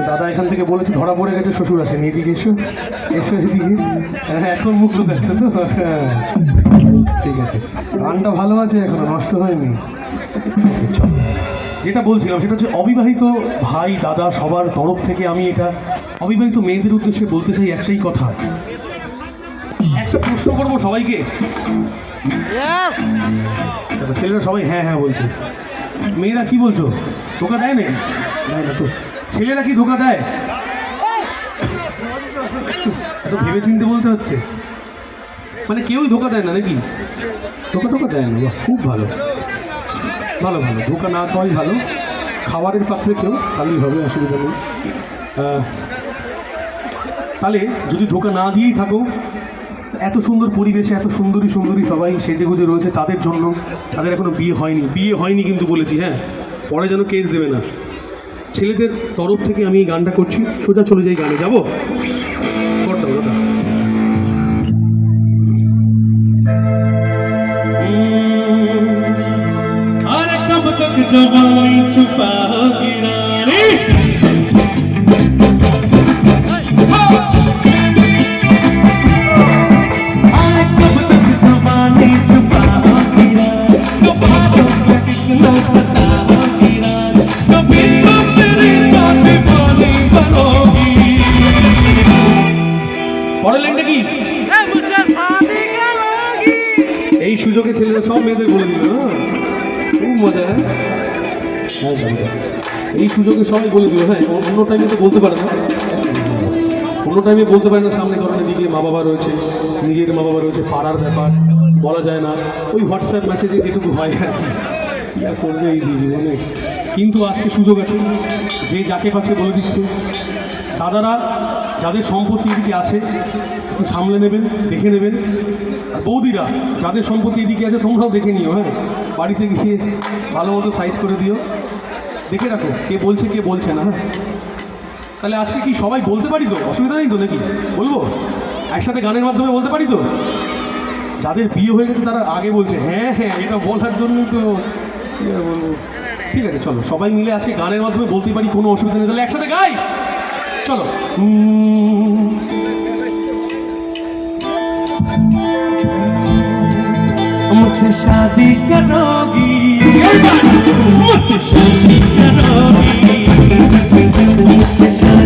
দাদা এখান থেকে বলেছে ধরা পড়ে গেছে, শ্বশুর আসেন, এদিকে এসো এসো এদিকে। হ্যাঁ এখন মুখ লুকাচ্ছ তো, ঠিক আছে। গানটা ভালো আছে, এখনো নষ্ট হয়নি। যেটা বলছিলাম সেটা হচ্ছে অবিবাহিত ভাই দাদা সবার তরফ থেকে আমি এটা অবিবাহিত মেয়েদের উদ্দেশ্যে বলতে চাই একটাই কথা। একটা প্রশ্ন করবো সবাইকে, ছেলেরা সবাই হ্যাঁ হ্যাঁ বলছে, মেয়েরা কি বলছো? ধোকা দেয় নাকি? দেয় না তো। ছেলেরা কি ধোকা দেয়? এত ভেবে চিনতে বলতে হচ্ছে, মানে কেউই ধোকা দেয় না নাকি? ধোকা দেয় না, খুব ভালো ভালো ভালো। ধোকা না খাওয়াই ভালো, খাবারের পাত্রে কেউ খালি হবে, অসুবিধা নেই। তাহলে যদি ধোকা না দিয়েই থাকো, এত সুন্দর পরিবেশে এত সুন্দরী সুন্দরী সবাই সেজে গুজে রয়েছে, তাদের জন্য, তাদের এখনো বিয়ে হয়নি কিন্তু বলেছি, হ্যাঁ পরে যেন কেস দেবে না। ছেলেদের তরফ থেকে আমি এই গানটা করছি, সোজা চলে যাই গানে, যাবো করতাম ওটা। अरे कब तक जवानी छुपाओगी रानी, अरे कब तक जवानी छुपाओगी रानी, बातों में कितना सताओगी रानी, कभी तो तेरी बातें बोली बनोगी। पढ़े लेंगे की मुझे शादी करोगी, এই সুযোগে ছেলেরা সব মেয়েদের বলে দিল, খুব মজা। এই সুযোগে সবাই বলে দিল, হ্যাঁ অন্য টাইমে তো বলতে পারে না, অন্য টাইমে বলতে পারে না, সামনে ধরনের দিকে মা বাবা রয়েছে, নিজের মা বাবা রয়েছে, পাড়ার ব্যাপার বলা যায় না, ওই হোয়াটসঅ্যাপ মেসেজে যেটুকু হয় আর কি আর করবে এই জীবনে। কিন্তু আজকে সুযোগ আছে, যে যাকে পাচ্ছে বলে দিচ্ছে। দাদারা যাদের সম্পত্তি এদিকে আছে একটু সামলে নেবেন, দেখে নেবেন। বৌদিরা যাদের সম্পত্তি এদিকে আছে তোমরাও দেখে নিও, হ্যাঁ বাড়িতে গিয়ে ভালো মতো সাইজ করে দিও, দেখে রাখো কে বলছে কে বলছে না। হ্যাঁ তাহলে আজকে কি সবাই বলতে পারি তো? অসুবিধা নেই তো নাকি? বলবো একসাথে গানের মাধ্যমে বলতে পারি তো? যাদের বিয়ে হয়ে গেছে তারা আগে বলছে হ্যাঁ হ্যাঁ, এটা বলার জন্যই তো বলবো। ঠিক আছে চলো সবাই মিলে আজকে গানের মাধ্যমে বলতে পারি, কোনো অসুবিধা নেই। তাহলে একসাথে গাই, চলো। मुझसे शादी करोगी, मुझसे शादी करोगी, मुझसे शादी